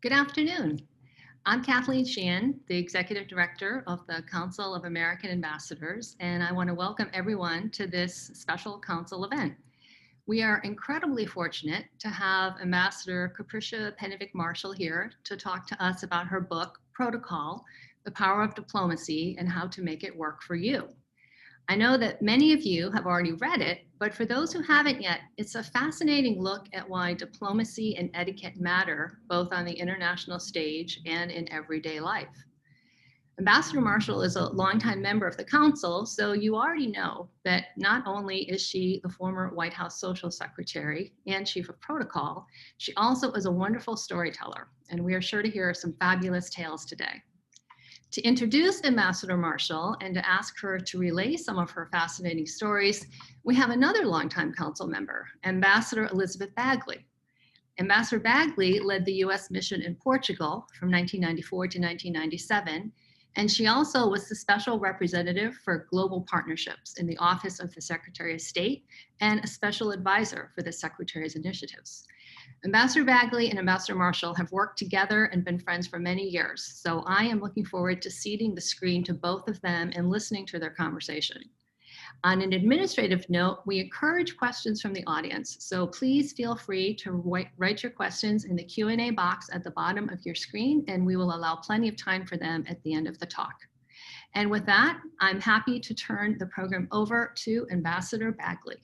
Good afternoon. I'm Kathleen Sheehan, the Executive Director of the Council of American Ambassadors, and I want to welcome everyone to this special council event. We are incredibly fortunate to have Ambassador Capricia Penavic Marshall here to talk to us about her book, Protocol, The Power of Diplomacy and How to Make It Work for You. I know that many of you have already read it, but for those who haven't yet, it's a fascinating look at why diplomacy and etiquette matter, both on the international stage and in everyday life. Ambassador Marshall is a longtime member of the council, so you already know that not only is she the former White House Social Secretary and Chief of Protocol, she also is a wonderful storyteller, and we are sure to hear some fabulous tales today. To introduce Ambassador Marshall and to ask her to relay some of her fascinating stories, we have another longtime council member, Ambassador Elizabeth Bagley. Ambassador Bagley led the U.S. mission in Portugal from 1994 to 1997, and she also was the special representative for global partnerships in the Office of the Secretary of State and a special advisor for the Secretary's initiatives. Ambassador Bagley and Ambassador Marshall have worked together and been friends for many years, so I am looking forward to ceding the screen to both of them and listening to their conversation. On an administrative note, we encourage questions from the audience, so please feel free to write your questions in the Q&A box at the bottom of your screen, and we will allow plenty of time for them at the end of the talk. And with that, I'm happy to turn the program over to Ambassador Bagley.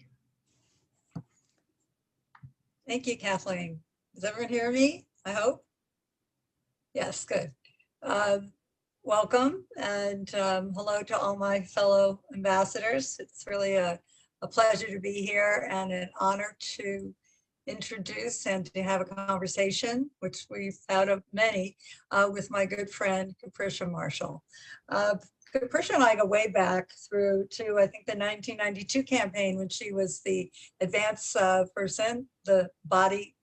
Thank you, Kathleen. Does everyone hear me? I hope. Yes, good. Welcome and hello to all my fellow ambassadors. It's really a pleasure to be here and an honor to introduce and to have a conversation, which we've had of many, with my good friend, Capricia Marshall. Capricia and I go way back through to, I think, the 1992 campaign when she was the advance person, the body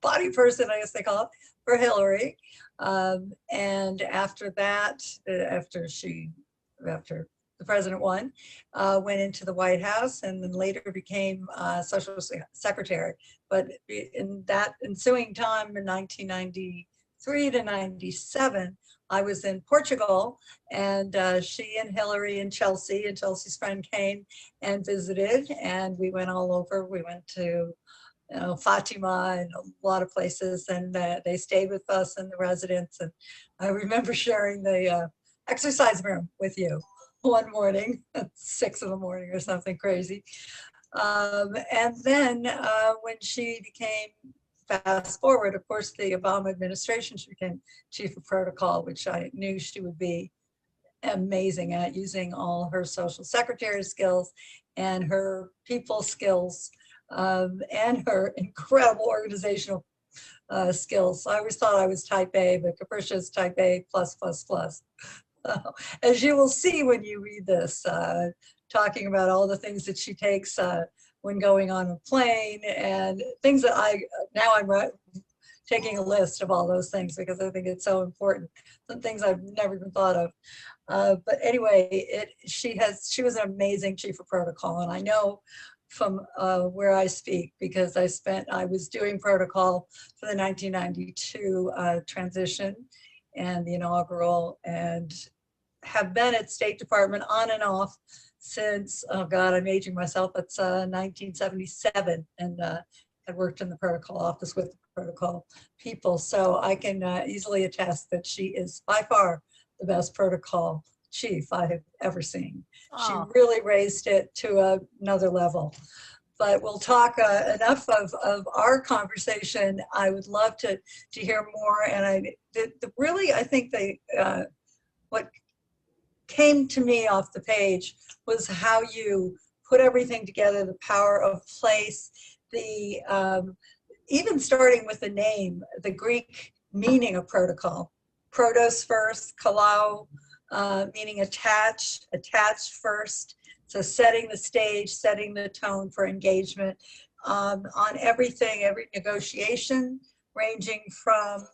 person, I guess they call it, for Hillary. And after that, after the president won, went into the White House and then later became Social Secretary. But in that ensuing time in 1993 to 97, I was in Portugal, and she and Hillary and Chelsea's friend came and visited, and we went all over. We went to Fatima and a lot of places, and they stayed with us in the residence. And I remember sharing the exercise room with you one morning at 6 in the morning or something crazy. And then when she became, fast forward, of course, the Obama administration, she became Chief of Protocol, which I knew she would be amazing at, using all her social secretary skills and her people skills and her incredible organizational skills. So I always thought I was type A, but Capricia's type A plus. As you will see when you read this, talking about all the things that she takes when going on a plane and things that I'm taking a list of all those things because I think it's so important. Some things I've never even thought of. But anyway, she was an amazing Chief of Protocol, and I know from where I speak because I was doing protocol for the 1992 transition and the inaugural, and have been at State Department on and off since, oh God, I'm aging myself, it's 1977, and had worked in the protocol office with the protocol people. So I can easily attest that she is by far the best protocol chief I have ever seen. Oh. She really raised it to another level. But we'll talk enough of our conversation. I would love to hear more. And I think what came to me off the page was how you put everything together, the power of place, even starting with the name, the Greek meaning of protocol. Protos first, kalao, meaning attach first. So setting the stage, setting the tone for engagement on everything, every negotiation, ranging from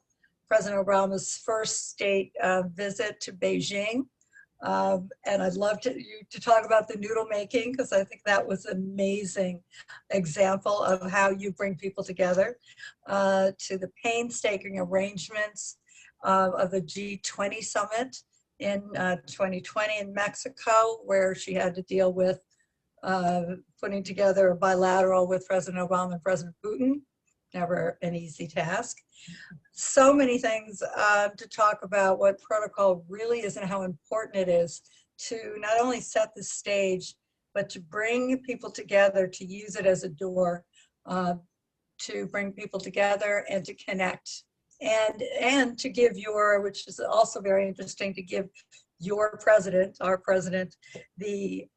President Obama's first state visit to Beijing, And I'd love you to talk about the noodle making, because I think that was an amazing example of how you bring people together, to the painstaking arrangements of the G20 summit in 2020 in Mexico, where she had to deal with putting together a bilateral with President Obama and President Putin. Never an easy task. So many things to talk about what protocol really is and how important it is to not only set the stage, but to bring people together, to use it as a door to bring people together and to connect, and to give which is also very interesting, to give your president, our president, the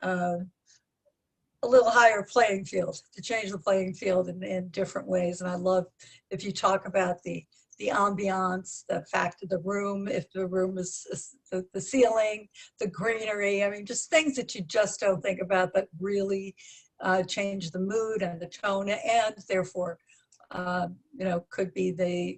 a little higher playing field, to change the playing field in different ways. And I love if you talk about the ambiance, the fact of the room, if the room is the ceiling, the greenery. I mean, just things that you just don't think about, but really change the mood and the tone, and therefore, could be the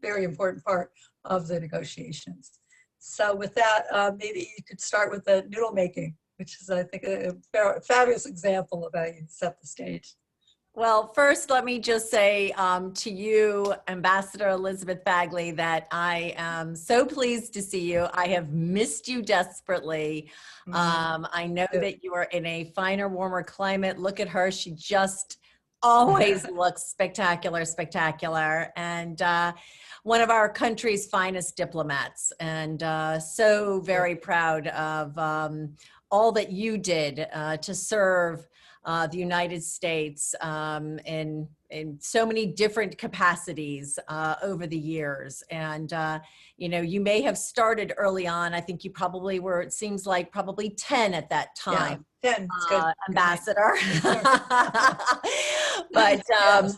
very important part of the negotiations. So with that, maybe you could start with the noodle making, which is, I think, a fabulous example of how you set the stage. Well, first, let me just say to you, Ambassador Elizabeth Bagley, that I am so pleased to see you. I have missed you desperately. I know that you are in a finer, warmer climate. Look at her. She just always looks spectacular, spectacular. And one of our country's finest diplomats. And so very proud of all that you did to serve the United States in so many different capacities over the years. And, you may have started early on. I think you probably were, it seems like probably 10 at that time. Yeah, 10, it's good. Ambassador. But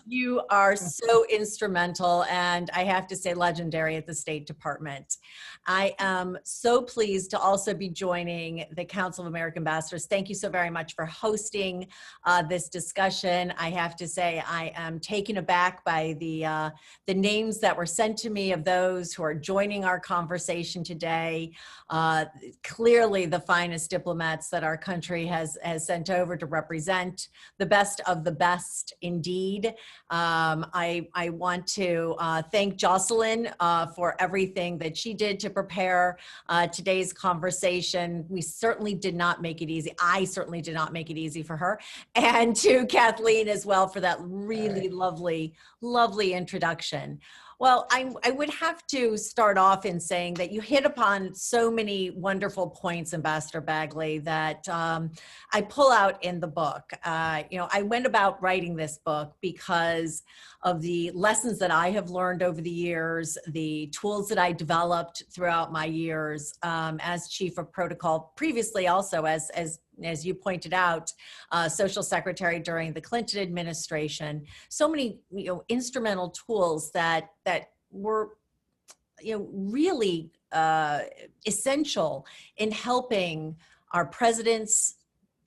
you are so instrumental, and I have to say legendary at the State Department. I am so pleased to also be joining the Council of American Ambassadors. Thank you so very much for hosting this discussion. I have to say I am taken aback by the names that were sent to me of those who are joining our conversation today. Clearly the finest diplomats that our country has sent over to represent the best of the best indeed. I want to thank Jocelyn for everything that she did to prepare today's conversation. We certainly did not make it easy. I certainly did not make it easy for her. And to Kathleen as well for that really lovely, lovely introduction. Well, I would have to start off in saying that you hit upon so many wonderful points, Ambassador Bagley, that I pull out in the book. I went about writing this book because of the lessons that I have learned over the years, the tools that I developed throughout my years as Chief of Protocol, previously also as you pointed out, Social Secretary during the Clinton administration. So many, instrumental tools that were, really essential in helping our presidents,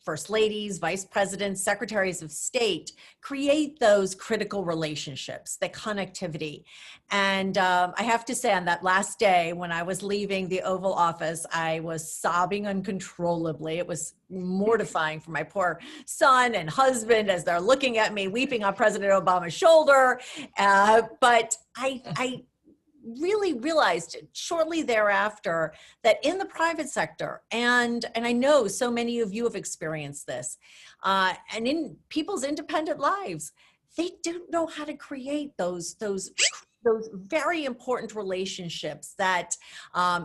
first ladies, vice presidents, secretaries of state create those critical relationships, the connectivity. And I have to say, on that last day when I was leaving the Oval Office, I was sobbing uncontrollably. It was mortifying for my poor son and husband as they're looking at me, weeping on President Obama's shoulder. But I really realized shortly thereafter that in the private sector, and I know so many of you have experienced this, and in people's independent lives, they don't know how to create those very important relationships that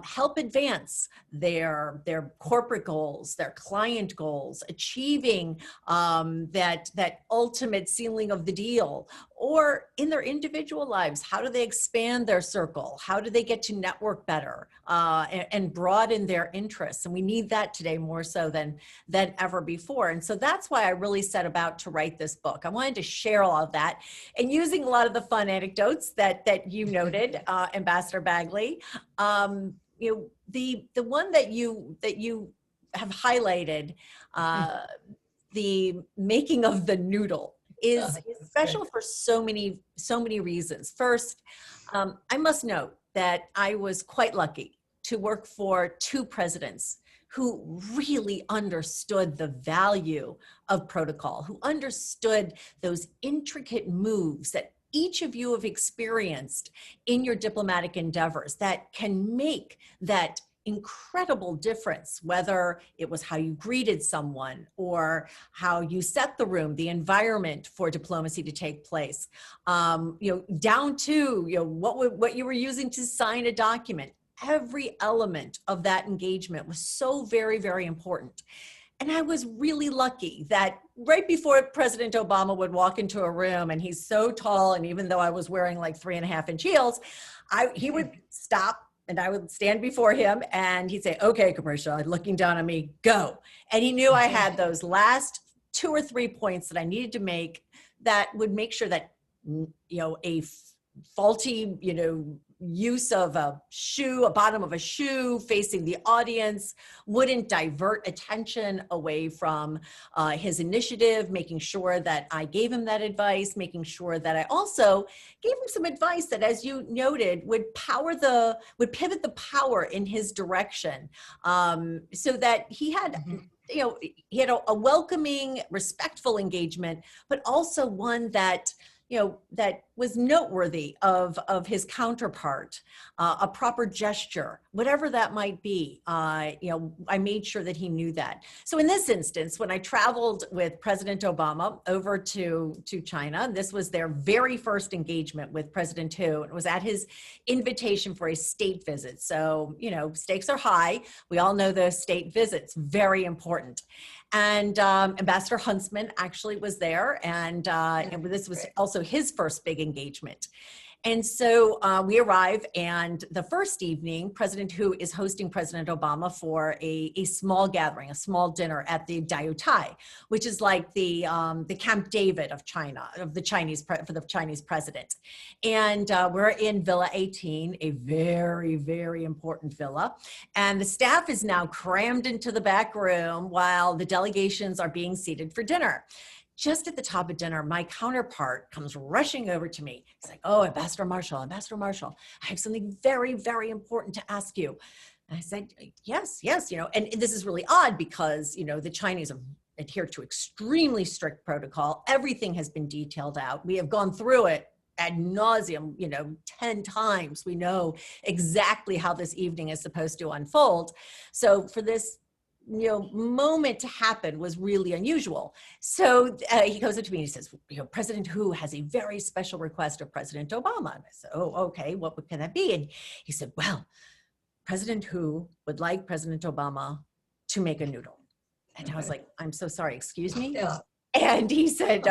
help advance their corporate goals, their client goals, achieving that ultimate sealing of the deal, or in their individual lives. How do they expand their circle? How do they get to network better and broaden their interests? And we need that today more so than ever before. And so that's why I really set about to write this book. I wanted to share all of that, and using a lot of the fun anecdotes that you noted, Ambassador Bagley. The one that you have highlighted, the making of the noodle, is special for so many reasons. First, I must note that I was quite lucky to work for two presidents who really understood the value of protocol, who understood those intricate moves that each of you have experienced in your diplomatic endeavors that can make that incredible difference, whether it was how you greeted someone or how you set the room, the environment for diplomacy to take place, down to what you were using to sign a document. Every element of that engagement was so very, very important. And I was really lucky that right before President Obama would walk into a room, and he's so tall, and even though I was wearing like 3.5-inch heels, he would stop and I would stand before him and he'd say, "Okay, Capricia," looking down on me, "go." And he knew I had those last 2 or 3 points that I needed to make that would make sure that, a faulty, use of a bottom of a shoe facing the audience wouldn't divert attention away from his initiative, making sure that I gave him that advice, making sure that I also gave him some advice that, as you noted, would pivot the power in his direction, so that he had he had a welcoming, respectful engagement, but also one that that was noteworthy of his counterpart, a proper gesture, whatever that might be. I made sure that he knew that. So in this instance, when I traveled with President Obama over to China, this was their very first engagement with President Hu. It was at his invitation for a state visit. So, stakes are high. We all know those state visits, very important. And Ambassador Huntsman actually was there, and this was also his first big engagement. And so we arrive, and the first evening, President Hu is hosting President Obama for a small gathering, a small dinner at the Diaotai, which is like the Camp David of China, for the Chinese president. And we're in Villa 18, a very, very important villa. And the staff is now crammed into the back room while the delegations are being seated for dinner. Just at the top of dinner, my counterpart comes rushing over to me. He's like, "Oh, Ambassador Marshall, I have something very, very important to ask you." And I said, yes, and this is really odd because, the Chinese adhere to extremely strict protocol. Everything has been detailed out. We have gone through it ad nauseum, 10 times. We know exactly how this evening is supposed to unfold. So for this moment to happen was really unusual. So he goes up to me and he says, "President Hu has a very special request of President Obama." And I said, "Oh, okay, what can that be?" And he said, "Well, President Hu would like President Obama to make a noodle." And I was like, "I'm so sorry, excuse me?" Yeah. And he said,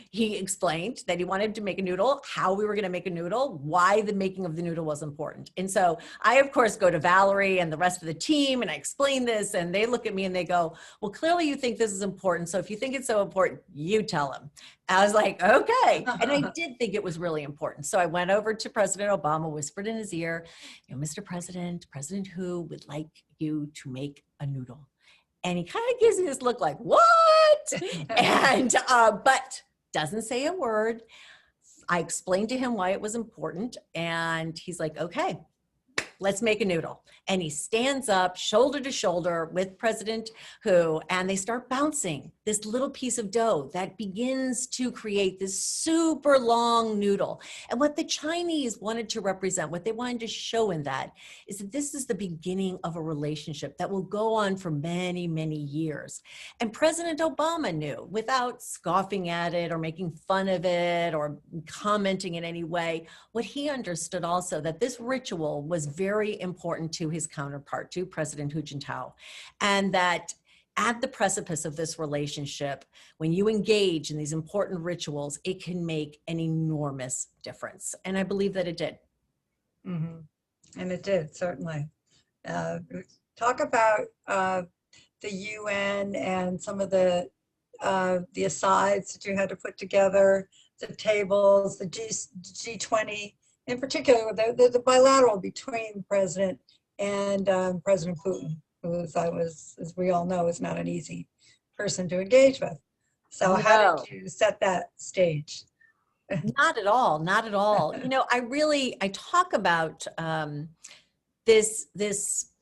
he explained that he wanted to make a noodle, how we were going to make a noodle, why the making of the noodle was important. And so I, of course, go to Valerie and the rest of the team and I explain this, and they look at me and they go, "Well, clearly you think this is important. So if you think it's so important, you tell him." I was like, "Okay." And I did think it was really important. So I went over to President Obama, whispered in his ear, "Mr. President, President Hu would like you to make a noodle." And he kind of gives me this look like, "What?" And, but doesn't say a word. I explained to him why it was important. And he's like, "Okay, let's make a noodle." And he stands up shoulder to shoulder with President Hu, and they start bouncing this little piece of dough that begins to create this super long noodle. And what the Chinese wanted to represent, what they wanted to show in that, is that this is the beginning of a relationship that will go on for many, many years. And President Obama knew, without scoffing at it or making fun of it or commenting in any way, what he understood also, that this ritual was very important to his counterpart, to President Hu Jintao, and that at the precipice of this relationship, when you engage in these important rituals, it can make an enormous difference. And I believe that it did. Mm-hmm. And it did, certainly. Talk about the UN and some of the asides that you had to put together, the tables, the G20, in particular, the bilateral between the president and President Putin, who as we all know, is not an easy person to engage with. So how did you set that stage? Not at all, not at all. I talk about this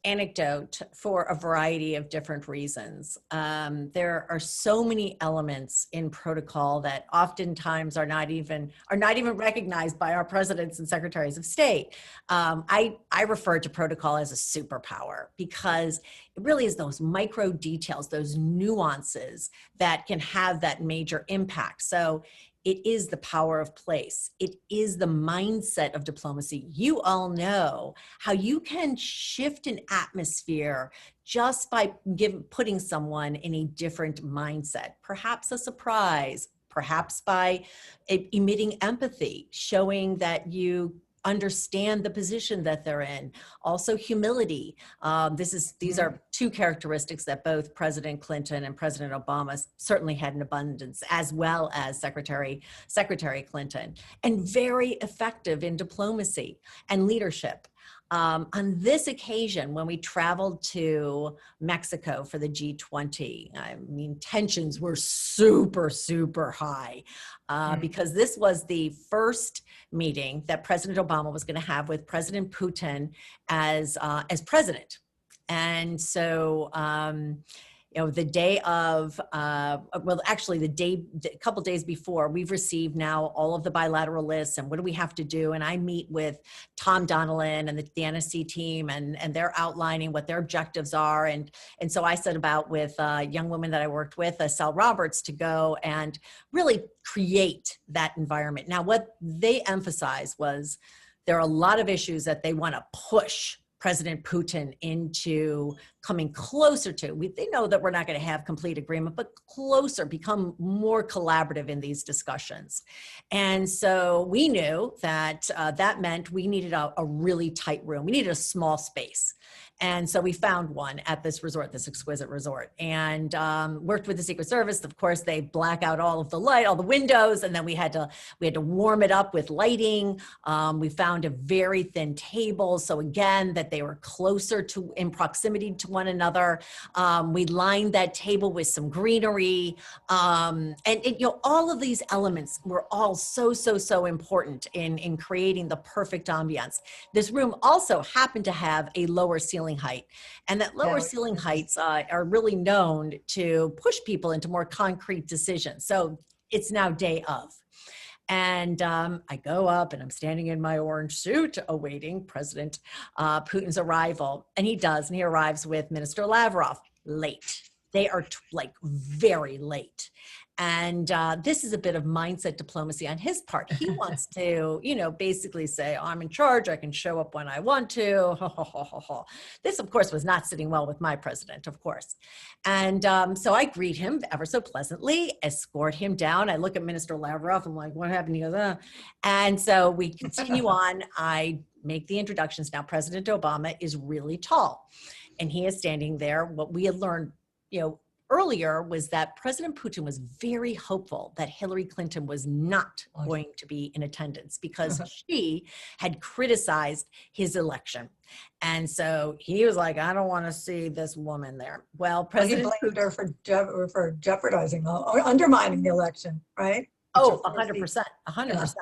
anecdote for a variety of different reasons. There are so many elements in protocol that oftentimes are not even recognized by our presidents and secretaries of state. I refer to protocol as a superpower because it really is those micro details, those nuances that can have that major impact. So it is the power of place. It is the mindset of diplomacy. You all know how you can shift an atmosphere just by putting someone in a different mindset, perhaps a surprise, perhaps by emitting empathy, showing that you understand the position that they're in. Also humility. These are two characteristics that both President Clinton and President Obama certainly had in abundance, as well as Secretary Clinton, and very effective in diplomacy and leadership. On this occasion, when we traveled to Mexico for the G20, I mean, tensions were super, super high because this was the first meeting that President Obama was going to have with President Putin as president. And so, the day of, a couple days before, we've received now all of the bilateral lists and what do we have to do. And I meet with Tom Donnellan and the NSC team, and they're outlining what their objectives are. And so I set about with a young woman that I worked with, Sal Roberts, to go and really create that environment. Now, what they emphasized was there are a lot of issues that they want to push President Putin into coming closer to. They know that we're not going to have complete agreement, but closer, become more collaborative in these discussions. And so we knew that that meant we needed a really tight room. We needed a small space. And so we found one at this resort, this exquisite resort, and worked with the Secret Service. Of course, they black out all of the light, all the windows, and then we had to warm it up with lighting. We found a very thin table, so again, that they were closer to, in proximity to one another. We lined that table with some greenery, and all of these elements were all so important in creating the perfect ambiance. This room also happened to have a lower ceiling height, and that lower ceiling heights are really known to push people into more concrete decisions. So it's now day of. And I go up and I'm standing in my orange suit awaiting President Putin's arrival. And he arrives with Minister Lavrov late. They are very late. And this is a bit of mindset diplomacy on his part. He wants to, basically say, I'm in charge. I can show up when I want to. This, of course, was not sitting well with my president, of course. And so I greet him ever so pleasantly, escort him down. I look at Minister Lavrov. I'm like, what happened? He goes, And so we continue on. I make the introductions. Now, President Obama is really tall. And he is standing there. What we had learned, earlier was that President Putin was very hopeful that Hillary Clinton was not going to be in attendance because she had criticized his election. And so he was like, I don't want to see this woman there. Well, President Putin blamed her for jeopardizing or undermining the election, right? Oh, 100%, 100%.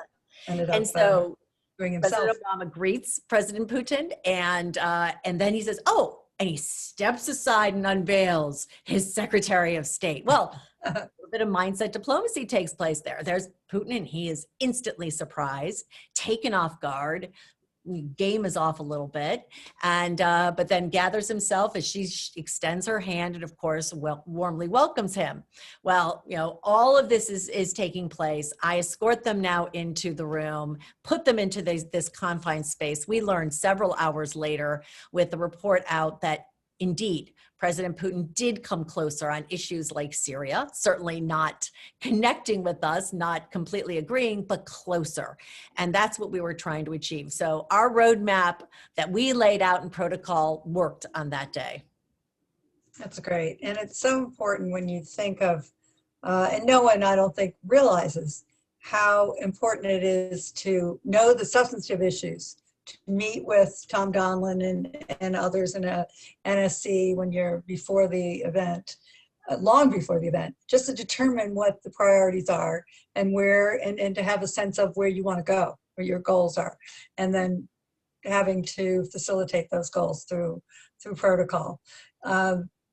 And so President Obama greets President Putin, and then he says, and he steps aside and unveils his Secretary of State. Well, a little bit of mindset diplomacy takes place there. There's Putin, and he is instantly surprised, taken off guard. Game is off a little bit, and but then gathers himself as she extends her hand and, of course, warmly welcomes him. Well, all of this is taking place. I escort them now into the room, put them into this confined space. We learned several hours later with the report out that indeed, President Putin did come closer on issues like Syria, certainly not connecting with us, not completely agreeing, but closer. And that's what we were trying to achieve. So our roadmap that we laid out in protocol worked on that day. That's great. And it's so important when you think of, and no one, I don't think, realizes how important it is to know the substantive issues, to meet with Tom Donnellan and others in a NSC when you're before the event, long before the event, just to determine what the priorities are and where, and to have a sense of where you want to go, where your goals are. And then having to facilitate those goals through protocol.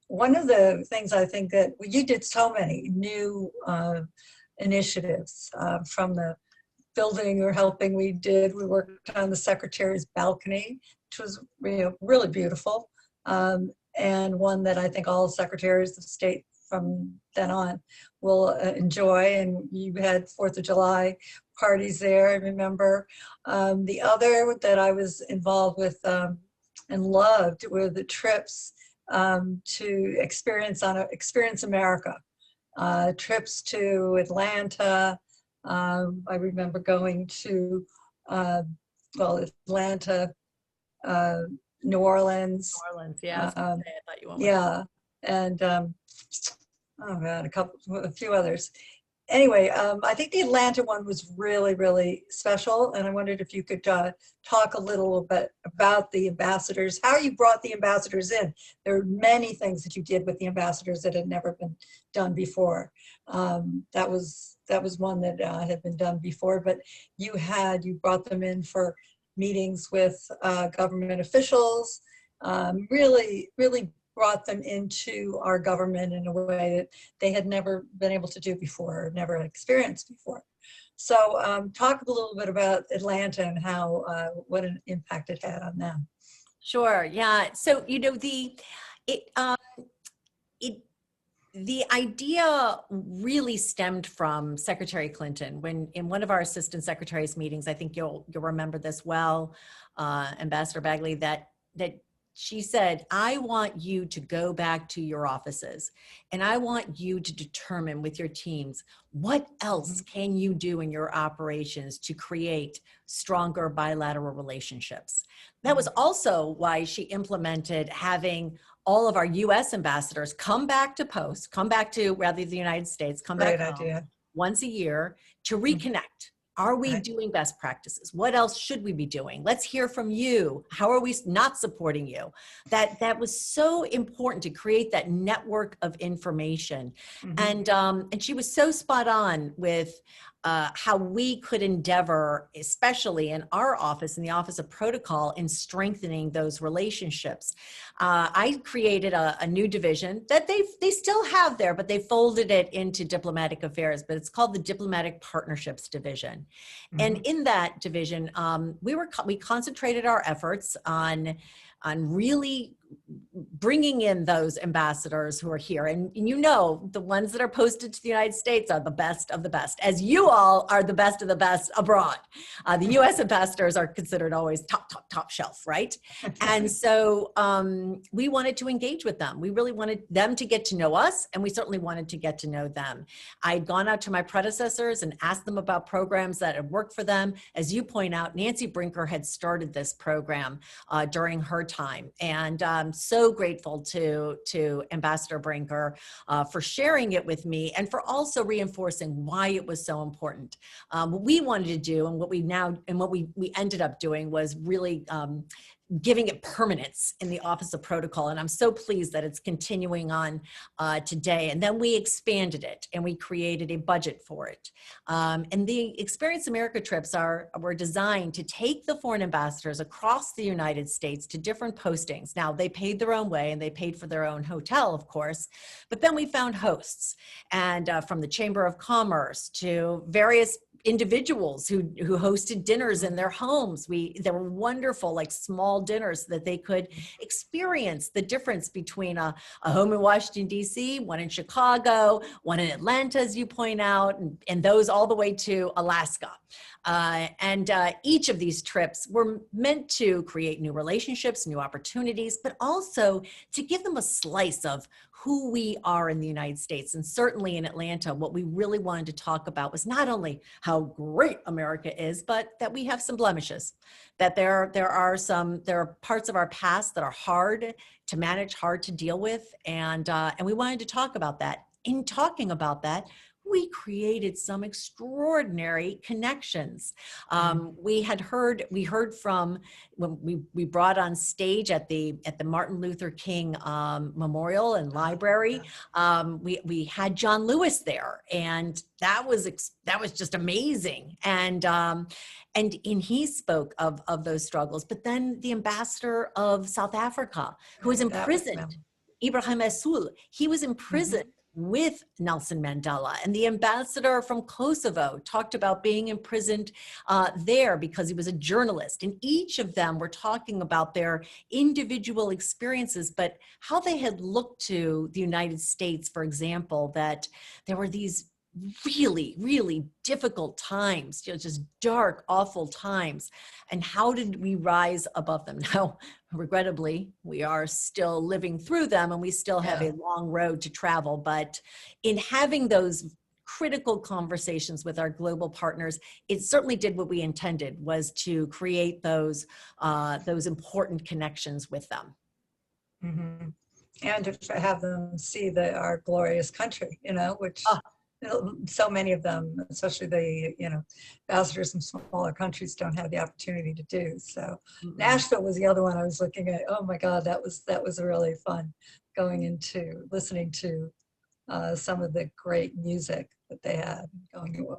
One of the things I think that you did so many new initiatives from the building or helping we worked on the secretary's balcony, which was really beautiful, and one that I think all secretaries of state from then on will enjoy. And you had 4th of July parties there, I remember. The other that I was involved with and loved were the trips to Experience America, trips to Atlanta. I remember going to, Atlanta, New Orleans. New Orleans, yeah. I thought you went with Yeah, and oh God, a few others. Anyway, I think the Atlanta one was really, really special, and I wondered if you could talk a little bit about the ambassadors, how you brought the ambassadors in. There are many things that you did with the ambassadors that had never been done before. That was one that had been done before, but you brought them in for meetings with government officials, really, really brought them into our government in a way that they had never been able to do before, or never experienced before. So talk a little bit about Atlanta and how, what an impact it had on them. Sure, yeah. So, the idea really stemmed from Secretary Clinton when in one of our assistant secretaries meetings, I think you'll remember this well, Ambassador Bagley, that she said, I want you to go back to your offices and I want you to determine with your teams, what else can you do in your operations to create stronger bilateral relationships? That was also why she implemented having all of our US ambassadors come back to the United States, come back home once a year to reconnect. Are we doing best practices? What else should we be doing? Let's hear from you. How are we not supporting you? That was so important to create that network of information. And she was so spot on with how we could endeavor, especially in our office, in the Office of Protocol, in strengthening those relationships. I created a new division that they still have there, but they folded it into diplomatic affairs, but it's called the Diplomatic Partnerships Division. And in that division, we concentrated our efforts on really bringing in those ambassadors who are here. And the ones that are posted to the United States are the best of the best, as you all are the best of the best abroad. The US ambassadors are considered always top shelf, right? And so we wanted to engage with them. We really wanted them to get to know us, and we certainly wanted to get to know them. I'd gone out to my predecessors and asked them about programs that had worked for them. As you point out, Nancy Brinker had started this program during her time. And I'm so grateful to Ambassador Brinker for sharing it with me and for also reinforcing why it was so important. What we wanted to do and what we ended up doing was really giving it permanence in the Office of Protocol. And I'm so pleased that it's continuing on today. And then we expanded it and we created a budget for it. And the Experience America trips were designed to take the foreign ambassadors across the United States to different postings. Now, they paid their own way and they paid for their own hotel, of course, but then we found hosts, and from the Chamber of Commerce to various individuals who hosted dinners in their homes. There were wonderful, like, small dinners that they could experience the difference between a home in Washington, D.C., one in Chicago, one in Atlanta, as you point out, and those all the way to Alaska. And each of these trips were meant to create new relationships, new opportunities, but also to give them a slice of who we are in the United States. And certainly in Atlanta, what we really wanted to talk about was not only how great America is, but that we have some blemishes, that there are parts of our past that are hard to manage, hard to deal with. And we wanted to talk about that. In talking about that, we created some extraordinary connections. We heard from, when we brought on stage at the Martin Luther King Memorial and Library, we had John Lewis there, and that was just amazing. And he spoke of those struggles. But then the ambassador of South Africa, who was imprisoned, Ibrahim Esul, he was imprisoned with Nelson Mandela. And the ambassador from Kosovo talked about being imprisoned there because he was a journalist. And each of them were talking about their individual experiences, but how they had looked to the United States, for example, that there were these really, really difficult times, just dark, awful times. And how did we rise above them? Now, regrettably, we are still living through them, and we still have a long road to travel. But in having those critical conversations with our global partners, it certainly did what we intended, was to create those important connections with them. Mm-hmm. And to have them see our glorious country, which so many of them, especially the ambassadors from smaller countries, don't have the opportunity to do. So Nashville was the other one I was looking at. Oh my God, that was really fun, going into listening to some of the great music that they had, going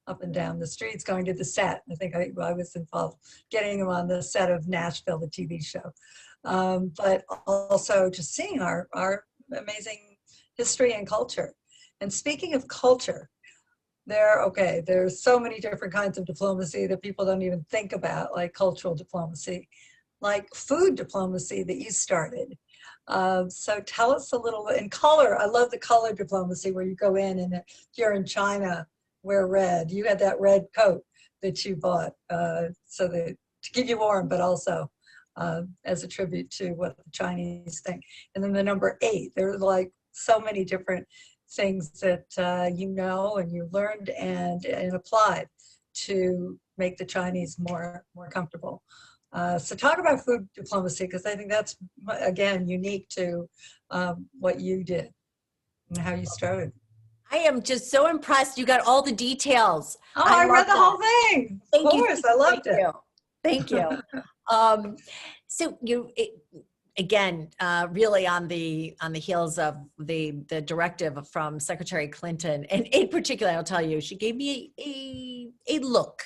up and down the streets, going to the set. I think I was involved getting them on the set of Nashville, the TV show, but also just seeing our amazing history and culture. And speaking of culture, there's so many different kinds of diplomacy that people don't even think about, like cultural diplomacy, like food diplomacy that you started. So tell us a little bit. And color, I love the color diplomacy, where you go in and if you're in China, wear red. You had that red coat that you bought to keep you warm, but also as a tribute to what the Chinese think. And then the number 8, there are like so many different things that and you learned and applied to make the Chinese more comfortable. So talk about food diplomacy, because I think that's, again, unique to what you did and how you started. I am just so impressed. You got all the details. Oh, I read the whole thing. Of course, I loved it. Thank you. So again, really on the heels of the directive from Secretary Clinton, and in particular, I'll tell you, she gave me a look.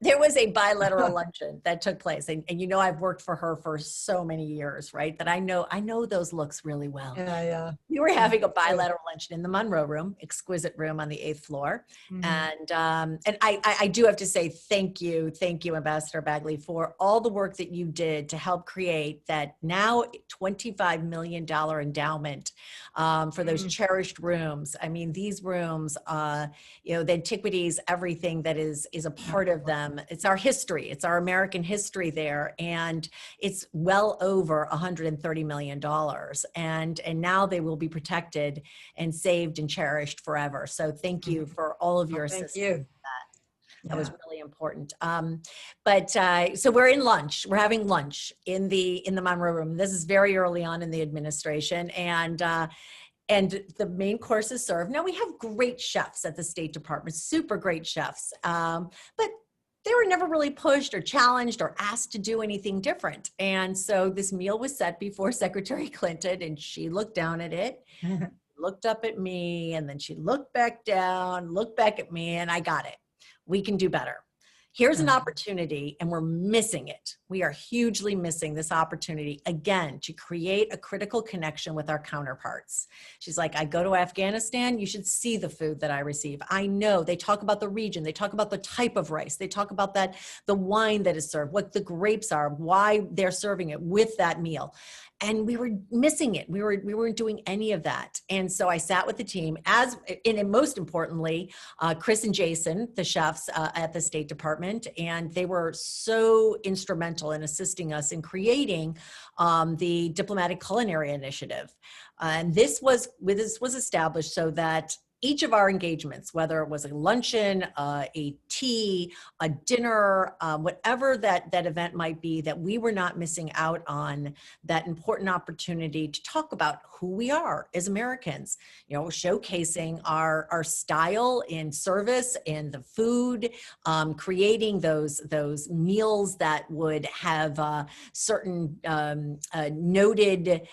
There was a bilateral luncheon that took place, and I've worked for her for so many years, right? That I know those looks really well. Yeah. We were having a bilateral luncheon in the Monroe Room, exquisite room on the 8th floor, and I do have to say thank you, Ambassador Bagley, for all the work that you did to help create that now $25 million endowment for those cherished rooms. I mean, these rooms, the antiquities, everything that is a part of them. It's our history. It's our American history there. And it's well over $130 million. And now they will be protected and saved and cherished forever. So thank you for all of your assistance. Thank you. With that was really important. So we're in lunch. We're having lunch in the Monroe Room. This is very early on in the administration. And the main course is served. Now, we have great chefs at the State Department, super great chefs, but they were never really pushed or challenged or asked to do anything different. And so this meal was set before Secretary Clinton, and she looked down at it, looked up at me, and then she looked back down, looked back at me, and I got it. We can do better. Here's an opportunity, and we're missing it. We are hugely missing this opportunity, again, to create a critical connection with our counterparts. She's like, I go to Afghanistan, you should see the food that I receive. I know they talk about the region, they talk about the type of rice, they talk about the wine that is served, what the grapes are, why they're serving it with that meal. And we were missing it. We weren't doing any of that. And so I sat with the team, and most importantly, Chris and Jason, the chefs at the State Department, and they were so instrumental in assisting us in creating the Diplomatic Culinary Initiative. And this was established so that each of our engagements, whether it was a luncheon, a tea, a dinner, whatever that event might be, that we were not missing out on that important opportunity to talk about who we are as Americans, showcasing our style in service and the food, creating those meals that would have certain noted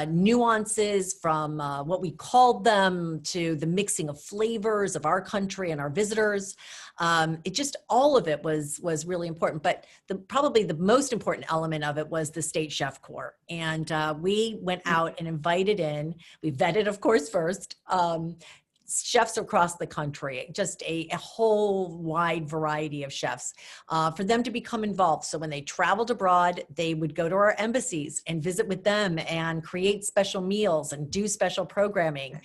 nuances from what we called them to the mixing of flavors of our country and our visitors. It just, all of it was really important. But probably the most important element of it was the state chef corps. And we went out and invited in, we vetted, of course, first, chefs across the country, just a whole wide variety of chefs, for them to become involved. So when they traveled abroad, they would go to our embassies and visit with them and create special meals and do special programming.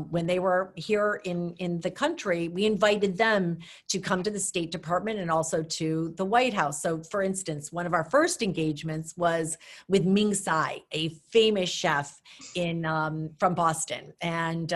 When they were here in the country, we invited them to come to the State Department and also to the White House. So for instance, one of our first engagements was with Ming Tsai, a famous chef from Boston. And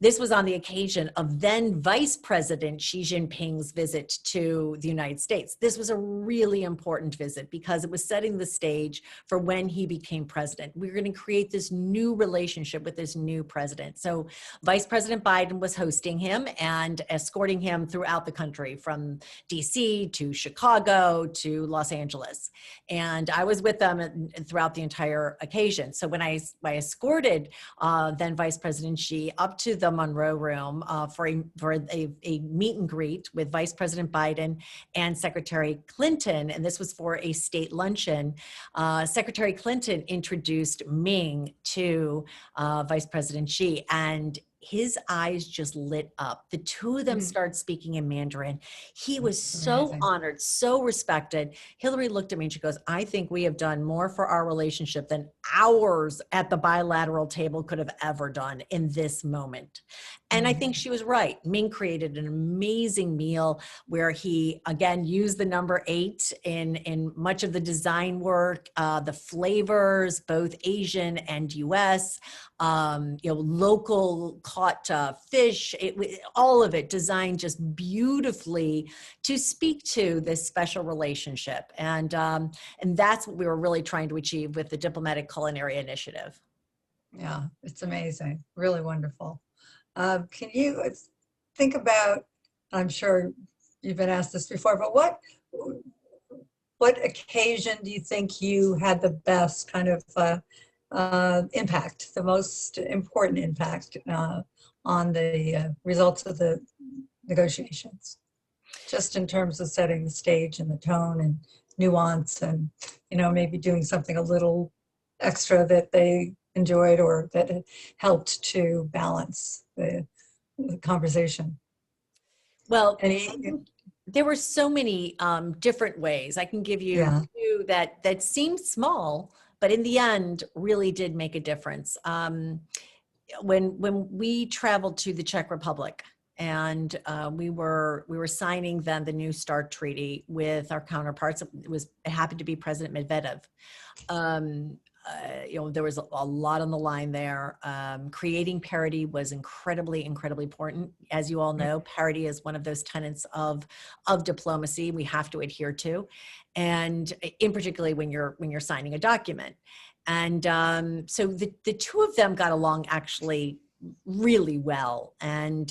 this was on the occasion of then Vice President Xi Jinping's visit to the United States. This was a really important visit because it was setting the stage for when he became president. We were going to create this new relationship with this new president. So Vice President Biden was hosting him and escorting him throughout the country, from DC to Chicago to Los Angeles. And I was with them throughout the entire occasion. So when I escorted then Vice President Xi up to the Monroe Room for a meet and greet with Vice President Biden and Secretary Clinton, and this was for a state luncheon. Secretary Clinton introduced Ming to Vice President Xi, and his eyes just lit up. The two of them started speaking in Mandarin. He was so honored, so respected. Hillary looked at me and she goes, I think we have done more for our relationship than hours at the bilateral table could have ever done in this moment. And I think she was right. Ming created an amazing meal where he, again, used the number 8 in much of the design work, the flavors, both Asian and US, local caught fish, all of it designed just beautifully to speak to this special relationship. And that's what we were really trying to achieve with the Diplomatic Culinary Initiative. Yeah, it's amazing. Really wonderful. Can you think about, I'm sure you've been asked this before, but what occasion do you think you had the best kind of impact, the most important impact on the results of the negotiations, just in terms of setting the stage and the tone and nuance and, maybe doing something a little extra that they enjoyed or that it helped to balance the conversation? Well, there were so many different ways. I can give you two that seemed small, but in the end really did make a difference. When we traveled to the Czech Republic, and we were signing then the New START treaty with our counterparts. It happened to be President Medvedev. There was a lot on the line there. Creating parity was incredibly, incredibly important. As you all know, parity is one of those tenets of diplomacy we have to adhere to, and in particularly when you're signing a document. And so the two of them got along actually really well, and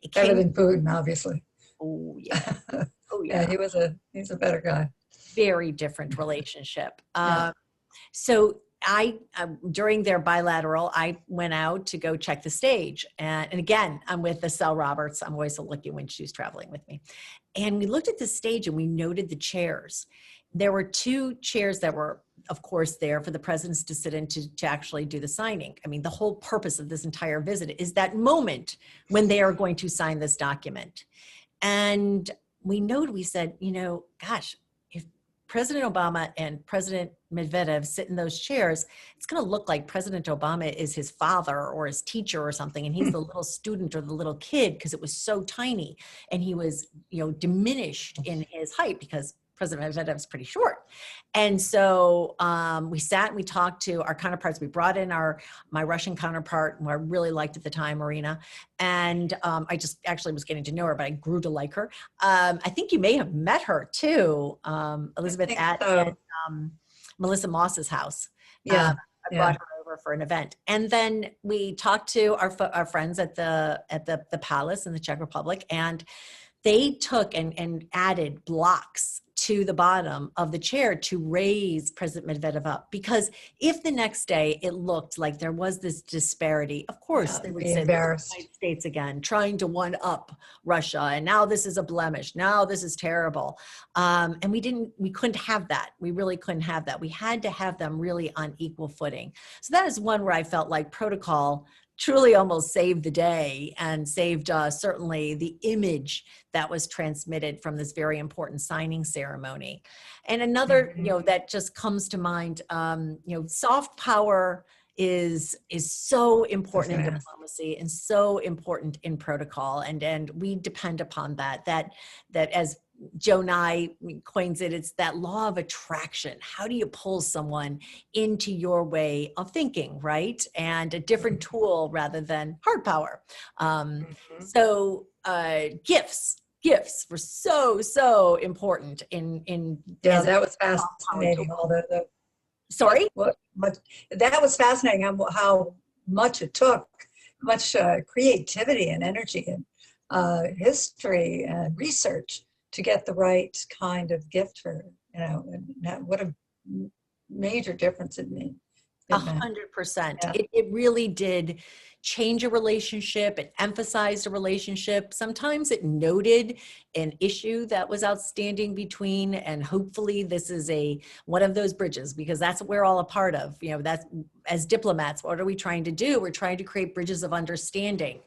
it came better than Putin, obviously. Oh yeah, oh Yeah, he's a better guy. Very different relationship. So during their bilateral, I went out to go check the stage. And again, I'm with Estelle Roberts. I'm always so lucky when she's traveling with me. And we looked at the stage and we noted the chairs. There were 2 chairs that were, of course, there for the presidents to sit in to actually do the signing. I mean, the whole purpose of this entire visit is that moment when they are going to sign this document. And we said, gosh, if President Obama and President Medvedev sit in those chairs, it's going to look like President Obama is his father or his teacher or something, and he's the little student or the little kid, because it was so tiny, and he was, diminished in his height because President Medvedev's pretty short. And so we sat and we talked to our counterparts. We brought in my Russian counterpart, who I really liked at the time, Marina. And I just actually was getting to know her, but I grew to like her. I think you may have met her too, Elizabeth, at Melissa Moss's house. Yeah. I brought her over for an event. And then we talked to our friends at the palace in the Czech Republic, and they took and added blocks to the bottom of the chair to raise President Medvedev up. Because if the next day it looked like there was this disparity, of course they would say, embarrassed. the United States again, trying to one up Russia. And now this is a blemish. Now this is terrible. And we couldn't have that. We really couldn't have that. We had to have them really on equal footing. So that is one where I felt like protocol truly almost saved the day and saved certainly the image that was transmitted from this very important signing ceremony. And another, that just comes to mind, soft power is so important in diplomacy and so important in protocol. And we depend upon that as Joe Nye coins it, it's that law of attraction. How do you pull someone into your way of thinking, right? And a different tool rather than hard power. So gifts were so important in that was fascinating. Sorry? That was fascinating how much it took, much creativity and energy and history and research to get the right kind of gift for, and what a major difference it made. 100%. It really did change a relationship. It emphasized a relationship. Sometimes it noted an issue that was outstanding between, and hopefully this is one of those bridges, because that's what we're all a part of. That's, as diplomats, what are we trying to do? We're trying to create bridges of understanding.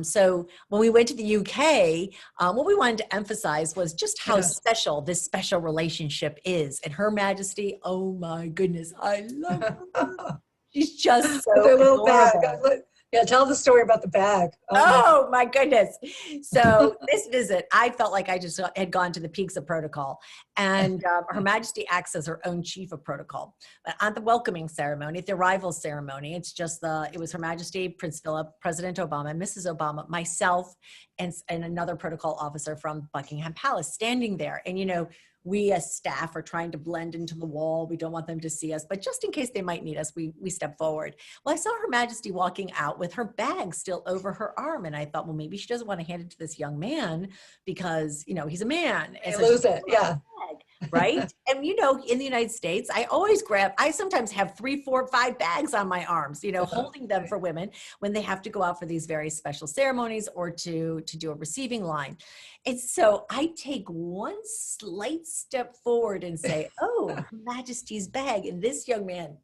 So when we went to the UK, what we wanted to emphasize was just how special this special relationship is. And Her Majesty, oh my goodness, I love her. She's just so adorable. Bag. Yeah, tell the story about the bag. Oh my goodness. So this visit, I felt like I just had gone to the peaks of protocol. And Her Majesty acts as her own chief of protocol. But at the welcoming ceremony, at the arrival ceremony, it was Her Majesty, Prince Philip, President Obama, Mrs. Obama, myself, and another protocol officer from Buckingham Palace standing there. And we as staff are trying to blend into the wall. We don't want them to see us, but just in case they might need us, we step forward. Well, I saw Her Majesty walking out with her bag still over her arm. And I thought, well, maybe she doesn't want to hand it to this young man because, he's a man. And so lose it, yeah. Right? And in the United States, I sometimes have 3, 4, 5 bags on my arms, holding them for women when they have to go out for these very special ceremonies or to do a receiving line. And so I take one slight step forward and say, oh, Her Majesty's bag. And this young man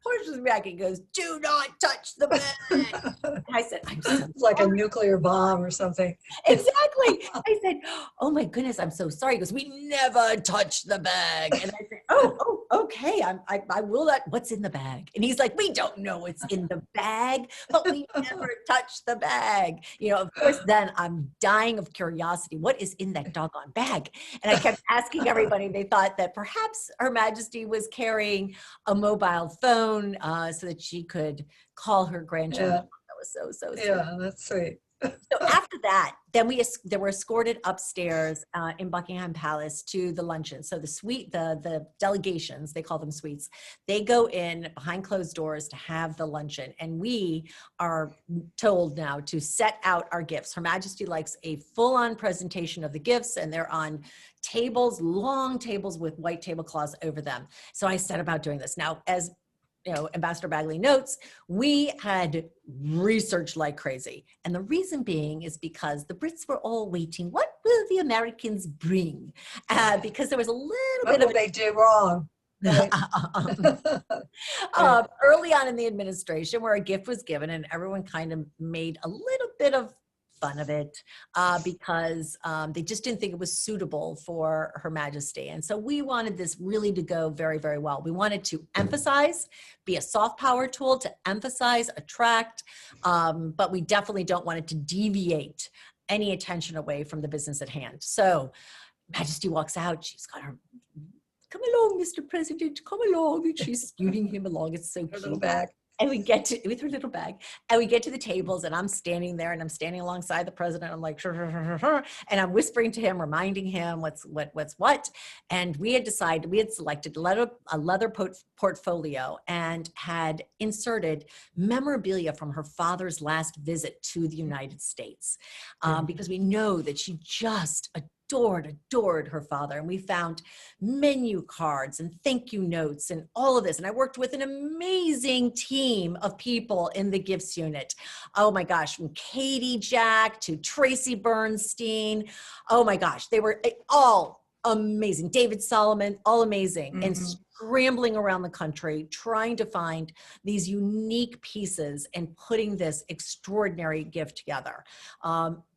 pushes back and goes, do not touch the bag. And I said, I'm so It's like a nuclear bomb or something. Exactly. I said, oh my goodness, I'm so sorry. He goes, we never touch the bag. And I said, oh, okay. I will not. What's in the bag? And he's like, we don't know what's in the bag, but we never touch the bag. Of course, then I'm dying of curiosity. What is in that doggone bag? And I kept asking everybody. They thought that perhaps Her Majesty was carrying a mobile phone so that she could call her grandchildren. That was so sweet. Yeah, that's sweet. So after that, then they were escorted upstairs in Buckingham Palace to the luncheon. So the suite, the delegations, they call them suites, they go in behind closed doors to have the luncheon. And we are told now to set out our gifts. Her Majesty likes a full-on presentation of the gifts, and they're on tables, long tables with white tablecloths over them. So I set about doing this. Now, as Ambassador Bagley notes, we had researched like crazy. And the reason being is because the Brits were all waiting, what will the Americans bring? Because there was a little bit of... What they do wrong? Right. Early on in the administration, where a gift was given and everyone kind of made a little bit of fun of it because they just didn't think it was suitable for Her Majesty. And so we wanted this really to go very, very well. We wanted to emphasize, be a soft power tool to emphasize, attract, but we definitely don't want it to deviate any attention away from the business at hand. So Majesty walks out. She's got her, "Come along, Mr. President, come along." And she's scooting him along. It's so Her cute. little bag. And we get to, with her little bag, and we get to the tables, and I'm standing there, and I'm standing alongside the president. I'm like, and I'm whispering to him, reminding him what's what. And we had decided, we had selected a leather portfolio and had inserted memorabilia from her father's last visit to the United States, because we know that she just adored her father. And we found menu cards and thank you notes and all of this. And I worked with an amazing team of people in the gifts unit. Oh my gosh, from Katie Jack to Tracy Bernstein. Oh my gosh, they were all amazing. David Solomon, all amazing. And scrambling around the country, trying to find these unique pieces and putting this extraordinary gift together.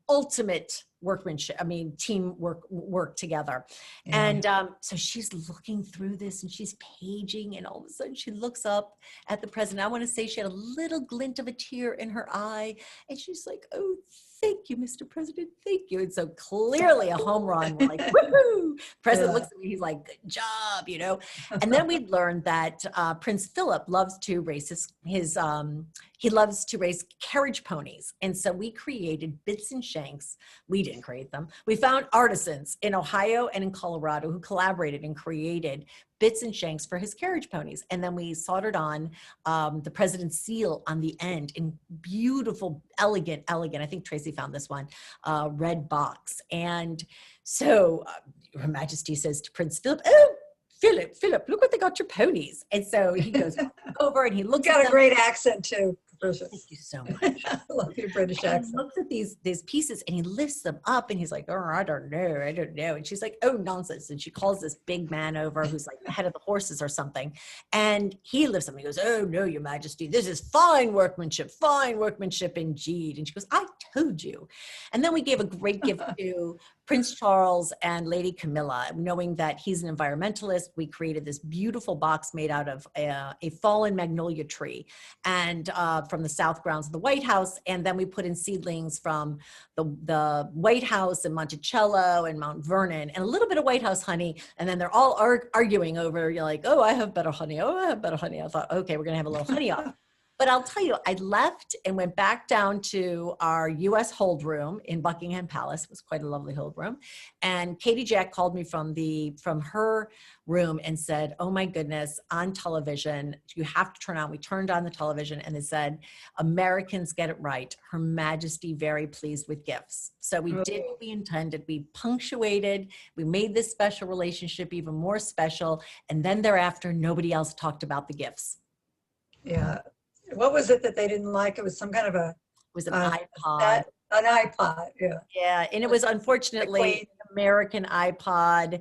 Ultimate workmanship, team work together. Yeah. And so she's looking through this and she's paging, and all of a sudden she looks up at the president. I want to say she had a little glint of a tear in her eye, and she's like, "Oh, thank you, Mr. President, thank you." And so clearly a home run. We're like, woohoo! President looks at me, he's like, "Good job," you know. And then we learned that Prince Philip loves to race he loves to race carriage ponies. And so we created bits and shanks. We didn't create them. We found artisans in Ohio and in Colorado who collaborated and created bits and shanks for his carriage ponies. And then we soldered on the president's seal on the end in beautiful, elegant, I think Tracy found this one, red box. And so Her Majesty says to Prince Philip, "Oh, Philip, look what they got your ponies." And so he goes over and he looks You got at a them. great accent too, Capricia. Thank you so much. I love your British And he accent. looks at these pieces and he lifts them up and he's like, "Oh, I don't know." And she's like, "Oh, nonsense." And she calls this big man over who's like the head of the horses or something. And he lifts them and he goes, "Oh, no, Your Majesty, this is fine workmanship indeed." And she goes, "I told you." And then we gave a great gift to Prince Charles and Lady Camilla, knowing that he's an environmentalist. We created this beautiful box made out of a fallen magnolia tree and from the south grounds of the White House. And then we put in seedlings from the White House and Monticello and Mount Vernon and a little bit of White House honey. And then they're all arguing over, you're like, "Oh, I have better honey. Oh, I have better honey." I thought, okay, we're going to have a little honey off. But I'll tell you, I left and went back down to our U.S. hold room in Buckingham Palace. It was quite a lovely hold room. And Katie Jack called me from her room and said, "Oh my goodness, on television, you have to turn on." We turned on the television and it said, "Americans get it right. Her Majesty very pleased with gifts." So we did what we intended. We punctuated. We made this special relationship even more special. And then thereafter, nobody else talked about the gifts. Yeah. What was it that they didn't like? It was some kind of It was an Uh, iPod. an iPod. Yeah. Yeah, and it was unfortunately Queen. an American iPod,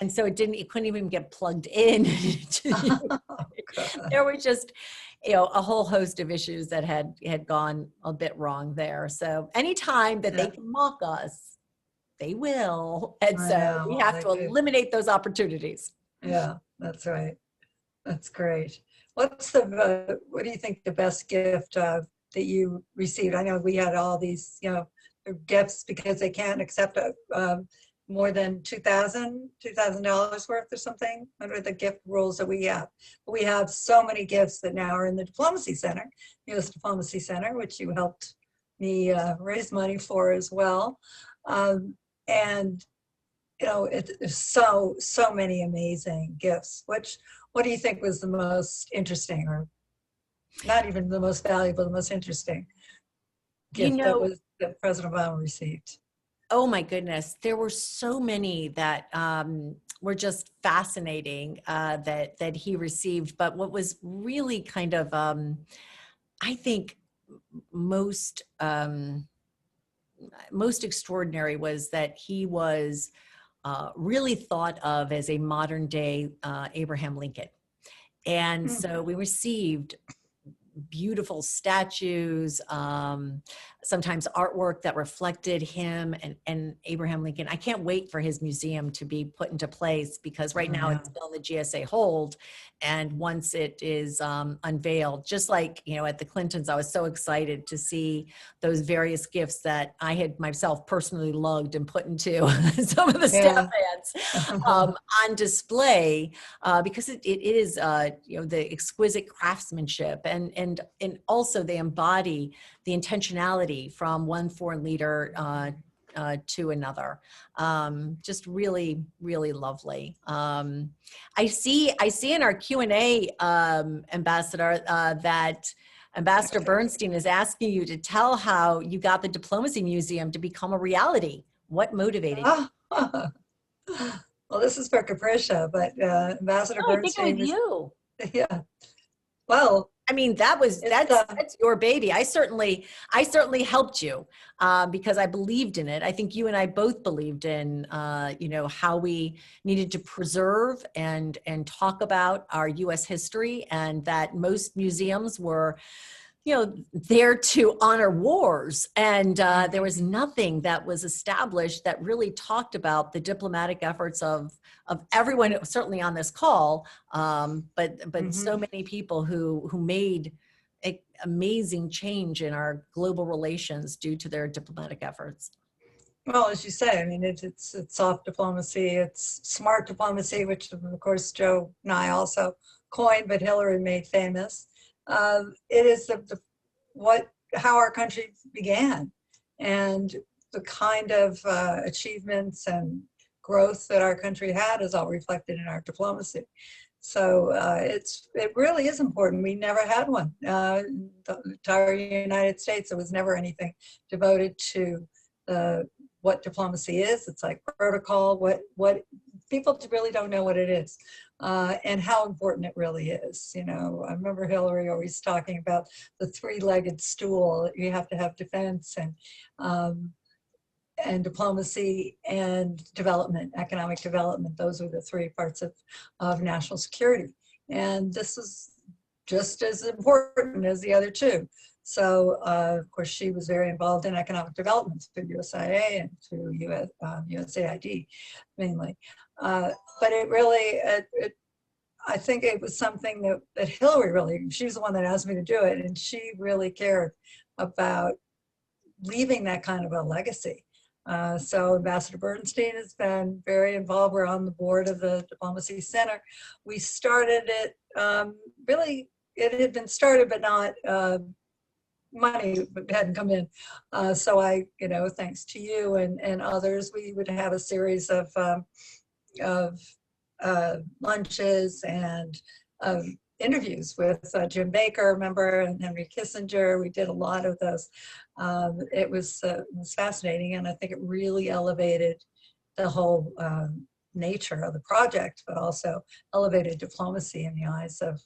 and so it couldn't even get plugged in. Oh, God. There were just, a whole host of issues that had gone a bit wrong there. So anytime that they can mock us, they will, and I so know, we have to they do. eliminate those opportunities. Yeah, that's right. That's great. What do you think the best gift that you received? I know we had all these, gifts because they can't accept more than $2,000 worth or something under the gift rules that we have. But we have so many gifts that now are in the Diplomacy Center, U.S. Diplomacy Center, which you helped me raise money for as well. And it's so many amazing gifts. What do you think was the most interesting, or not even the most valuable, the most interesting gift that President Obama received? Oh my goodness, there were so many that were just fascinating that he received. But what was really kind of, I think, most extraordinary was that he was really thought of as a modern day Abraham Lincoln. And so we received beautiful statues, sometimes artwork that reflected him and Abraham Lincoln. I can't wait for his museum to be put into place, because right now it's still in the GSA hold. And once it is unveiled, just like, at the Clintons, I was so excited to see those various gifts that I had myself personally lugged and put into some of the staff bands on display, because it is, the exquisite craftsmanship, and also they embody the intentionality from one foreign leader to another. Just really, really lovely. I see in our Q&A, Ambassador, that Ambassador Bernstein is asking you to tell how you got the Diplomacy Museum to become a reality. What motivated you? Well, this is for Capricia, but Ambassador Bernstein. I think it was you. Yeah. Well, I mean, that's your baby. I certainly helped you because I believed in it. I think you and I both believed in, how we needed to preserve and talk about our U.S. history, and that most museums were, there to honor wars. And there was nothing that was established that really talked about the diplomatic efforts of everyone, certainly on this call, but so many people who made amazing change in our global relations due to their diplomatic efforts. Well, as you say, I mean, it's soft diplomacy, it's smart diplomacy, which of course Joe and I also coined, but Hillary made famous. It is how our country began, and the kind of achievements and growth that our country had is all reflected in our diplomacy. So it really is important. We never had one. The entire United States, there was never anything devoted to what diplomacy is. It's like protocol. What people really don't know what it is, and how important it really is. I remember Hillary always talking about the three-legged stool. You have to have defense and diplomacy and development, economic development. Those are the three parts of national security. And this is just as important as the other two. So, of course, she was very involved in economic development through USIA and through USAID mainly. But it really, I think it was something that Hillary she's the one that asked me to do it, and she really cared about leaving that kind of a legacy. So Ambassador Bernstein has been very involved. We're on the board of the Diplomacy Center. We started it, really, it had been started, but not, money hadn't come in. So I, thanks to you and others, we would have a series of lunches and interviews with Jim Baker, remember, and Henry Kissinger. We did a lot of those. It was fascinating, and I think it really elevated the whole nature of the project, but also elevated diplomacy in the eyes of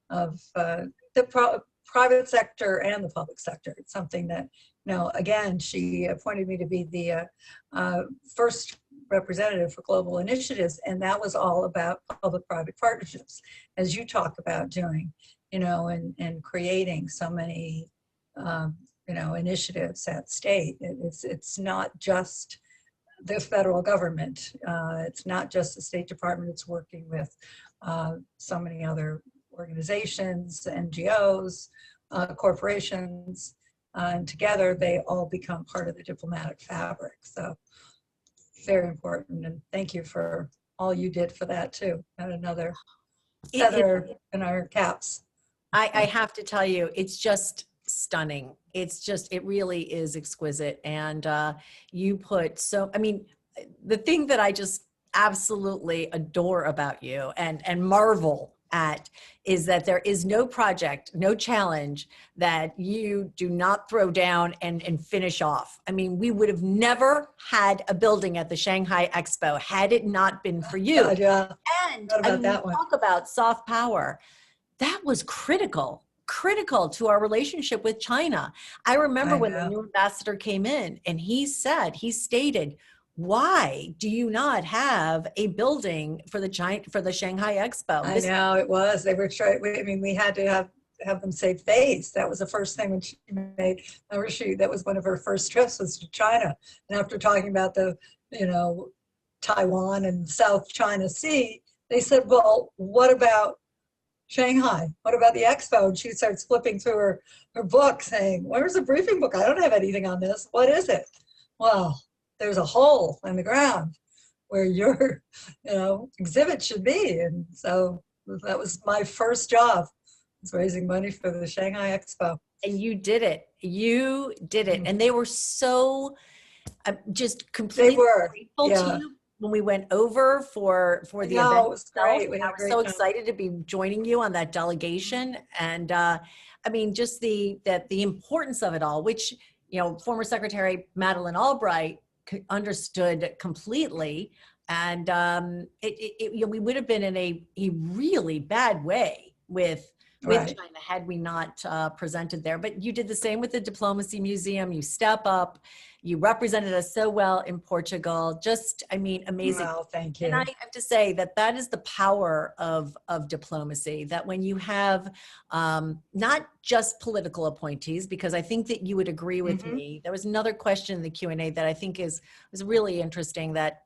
the private sector and the public sector. It's something that, again, she appointed me to be the first representative for global initiatives, and that was all about public-private partnerships, as you talk about doing, and creating so many, initiatives at state. It's not just the federal government. It's not just the State Department. It's working with so many other organizations, NGOs, corporations, and together they all become part of the diplomatic fabric. So very important, and thank you for all you did for that too. And another feather in our caps. I have to tell you, it's just stunning. It really is exquisite. And you put the thing that I just absolutely adore about you and marvel at is that there is no project, no challenge that you do not throw down and finish off. I mean, we would have never had a building at the Shanghai Expo had it not been for you. Yeah. And talk about soft power. That was critical to our relationship with China. I remember when the new ambassador came in and he stated, why do you not have a building for the Shanghai Expo? I know it was. They were trying. We had to have have them save face. That was the first thing when she made that was one of her first trips was to China. And after talking about the, Taiwan and South China Sea, they said, well, what about Shanghai? What about the expo? And she starts flipping through her book saying, where's the briefing book? I don't have anything on this. What is it? Well, there's a hole in the ground where your, exhibit should be. And so that was my first job, was raising money for the Shanghai Expo. And you did it. You did it. And they were so just completely grateful to you when we went over for the event. It was great. I was so excited to be joining you on that delegation. And just the importance of it all, which, former Secretary Madeleine Albright understood completely. And we would have been in a really bad way with China had we not presented there. But you did the same with the Diplomacy Museum. You step up. You represented us so well in Portugal. Just, amazing. Wow, thank you. And I have to say that is the power of diplomacy, that when you have not just political appointees, because I think that you would agree with me. There was another question in the Q&A that I think was really interesting, that,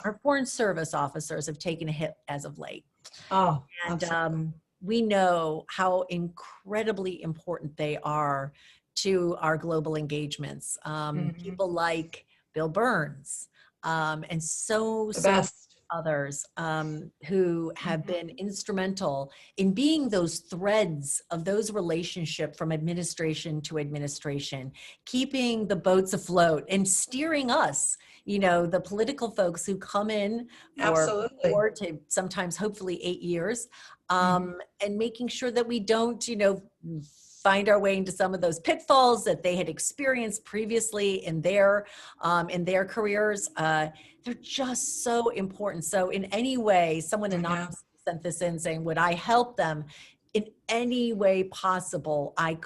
our foreign service officers have taken a hit as of late. Oh, and we know how incredibly important they are to our global engagements. People like Bill Burns and so others who have been instrumental in being those threads of those relationships from administration to administration, keeping the boats afloat and steering us, the political folks who come in for 4 to sometimes hopefully 8 years, and making sure that we don't, find our way into some of those pitfalls that they had experienced previously in their careers. They're just so important. So in any way, someone anonymously sent this in saying, would I help them in any way possible? I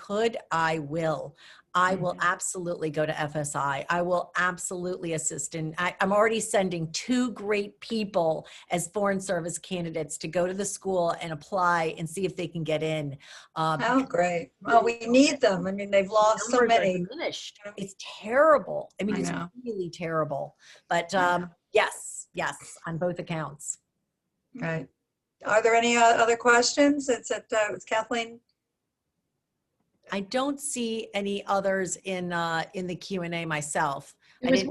will. I will absolutely go to FSI. I will absolutely assist. And I'm already sending 2 great people as foreign service candidates to go to the school and apply and see if they can get in. Oh, great. Well, we need them. They've lost so many. Diminished. It's terrible. It's really terrible. But yes, on both accounts. Right. Are there any other questions? It's Kathleen. I don't see any others in the Q&A myself. There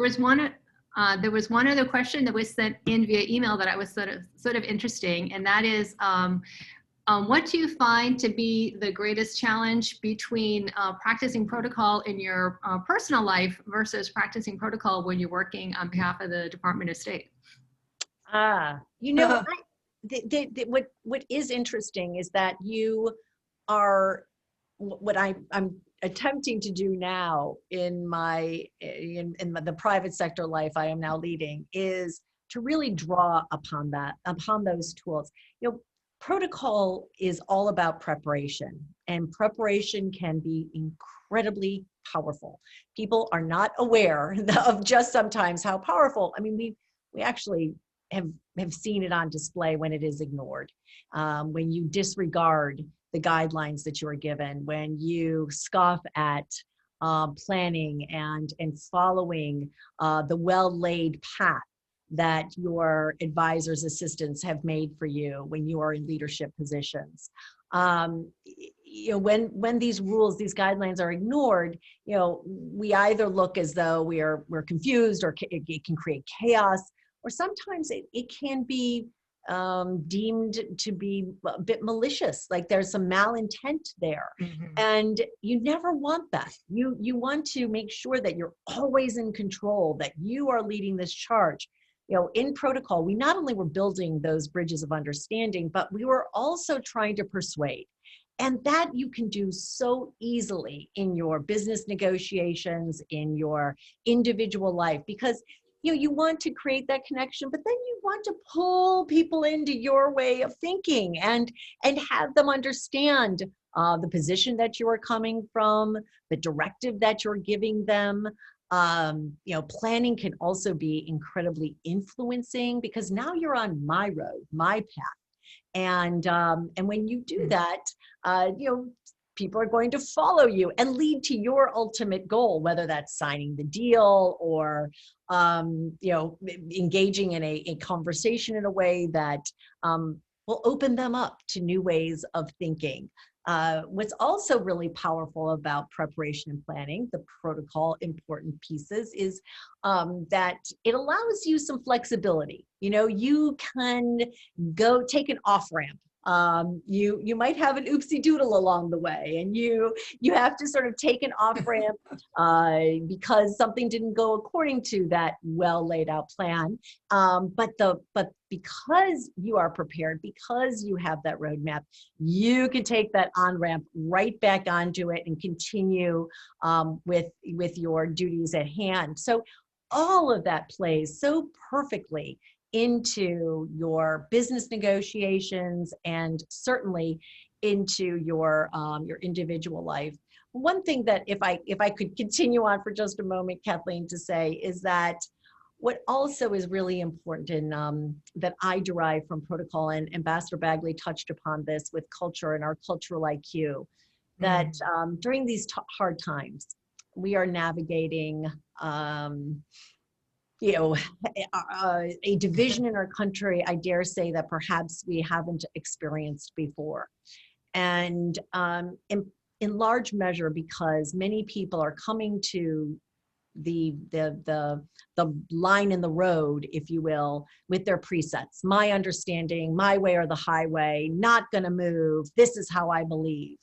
was one other question that was sent in via email that I was sort of interesting, and that is, what do you find to be the greatest challenge between practicing protocol in your personal life versus practicing protocol when you're working on behalf of the Department of State? What is interesting is that you are, what I'm attempting to do now in the private sector life I am now leading, is to really draw upon those tools. Protocol is all about preparation, and preparation can be incredibly powerful. People are not aware of just sometimes how powerful. We actually have seen it on display when it is ignored, when you disregard the guidelines that you are given, when you scoff at planning and following the well-laid path that your advisors, assistants have made for you when you are in leadership positions. When these rules, these guidelines are ignored, we either look as though we're confused, or it can create chaos, or sometimes it can be deemed to be a bit malicious, like there's some malintent there. And you never want that. You want to make sure that you're always in control, that you are leading this charge. In protocol, we not only were building those bridges of understanding, but we were also trying to persuade. And that you can do so easily in your business negotiations, in your individual life, because you want to create that connection, but then you want to pull people into your way of thinking and have them understand the position that you are coming from, the directive that you're giving them. Planning can also be incredibly influencing, because now you're on my road, my path. And when you do that, people are going to follow you and lead to your ultimate goal, whether that's signing the deal or engaging in a conversation in a way that will open them up to new ways of thinking. What's also really powerful about preparation and planning, the protocol important pieces, is that it allows you some flexibility. You can go take an off-ramp. You might have an oopsie doodle along the way, and you have to sort of take an off-ramp because something didn't go according to that well laid out plan. But because you are prepared, because you have that roadmap, you can take that on-ramp right back onto it and continue with your duties at hand. So all of that plays so perfectly into your business negotiations and certainly into your individual life. One thing that if I could continue on for just a moment, Kathleen, to say is that what also is really important and that I derive from protocol, and Ambassador Bagley touched upon this with culture and our cultural IQ, that during these hard times, we are navigating a division in our country, I dare say, that perhaps we haven't experienced before. And in large measure because many people are coming to the line in the road, if you will, with their presets. My understanding, my way or the highway, not gonna move, this is how I believe.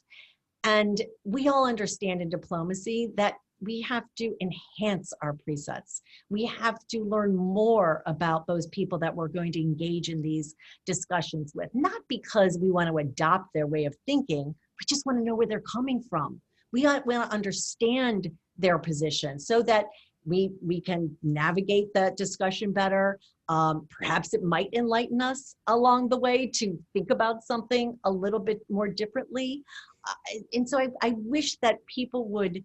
And we all understand in diplomacy that we have to enhance our presets. We have to learn more about those people that we're going to engage in these discussions with, not because we want to adopt their way of thinking, we just want to know where they're coming from. We want to understand their position so that we can navigate that discussion better. Perhaps it might enlighten us along the way to think about something a little bit more differently. And so I wish that people would,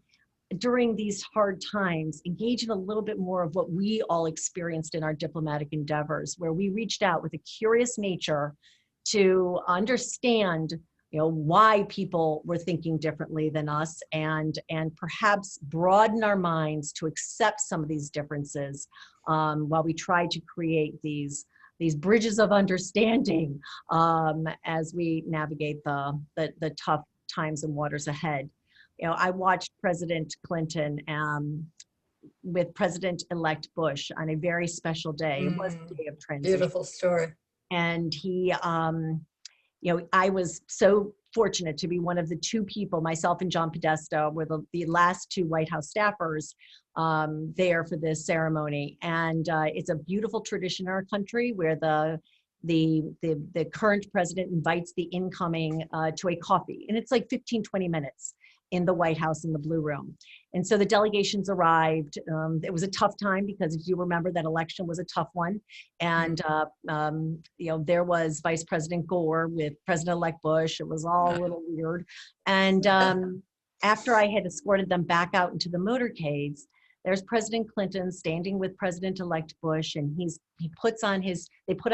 during these hard times, engage in a little bit more of what we all experienced in our diplomatic endeavors, where we reached out with a curious nature to understand why people were thinking differently than us, and perhaps broaden our minds to accept some of these differences while we try to create these bridges of understanding as we navigate the tough times and waters ahead. I watched President Clinton with President-elect Bush on a very special day. It was a day of transition. Beautiful story. And he, I was so fortunate to be one of the two people, myself and John Podesta were the last two White House staffers there for this ceremony. And it's a beautiful tradition in our country where the current president invites the incoming to a coffee. And it's like 15, 20 minutes in the White House in the Blue Room. And so the delegations arrived. It was a tough time because, if you remember, that election was a tough one. And there was Vice President Gore with President-elect Bush. It was all a little weird. And after I had escorted them back out into the motorcades, there's President Clinton standing with President-elect Bush, and they put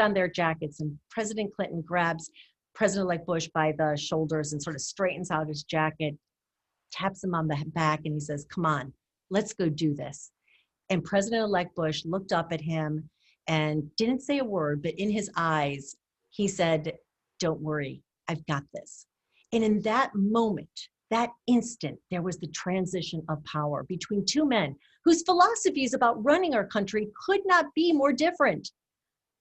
on their jackets, and President Clinton grabs President-elect Bush by the shoulders and sort of straightens out his jacket, taps him on the back, and he says, "Come on, let's go do this." And President-elect Bush looked up at him and didn't say a word, but in his eyes, he said, "Don't worry, I've got this." And in that moment, that instant, there was the transition of power between two men whose philosophies about running our country could not be more different.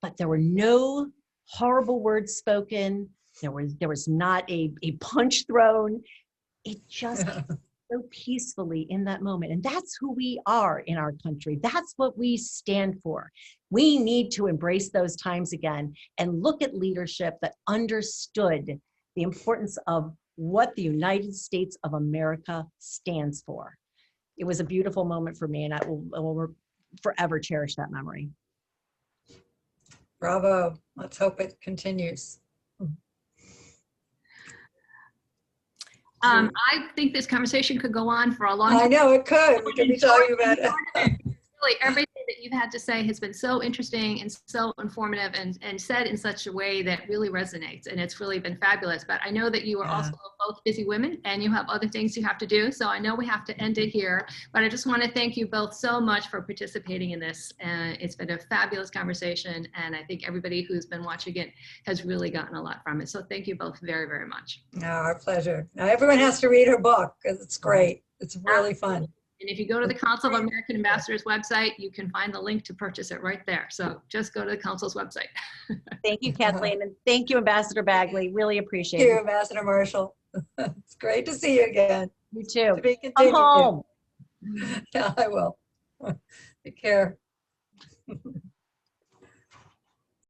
But there were no horrible words spoken. There was not a punch thrown. It just so peacefully in that moment. And that's who we are in our country. That's what we stand for. We need to embrace those times again and look at leadership that understood the importance of what the United States of America stands for. It was a beautiful moment for me, and I will forever cherish that memory. Bravo. Let's hope it continues. I think this conversation could go on for a long time. I know it could. We could be talking about it. Really, everything that you've had to say has been so interesting and so informative and said in such a way that really resonates. And it's really been fabulous. But I know that you are Yeah. also both busy women and you have other things you have to do. So I know we have to end it here. But I just want to thank you both so much for participating in this. It's been a fabulous conversation. And I think everybody who's been watching it has really gotten a lot from it. So thank you both very, very much. No, our pleasure. Now everyone has to read her book because it's great. It's really fun. And if you go to the Council of American Ambassadors website, you can find the link to purchase it right there. So just go to the Council's website. Thank you, Kathleen, and thank you, Ambassador Bagley. Really appreciate Thank you, it. Ambassador Marshall. It's great to see you again. You too. To be Come continued. home. Yeah, I will. Take care.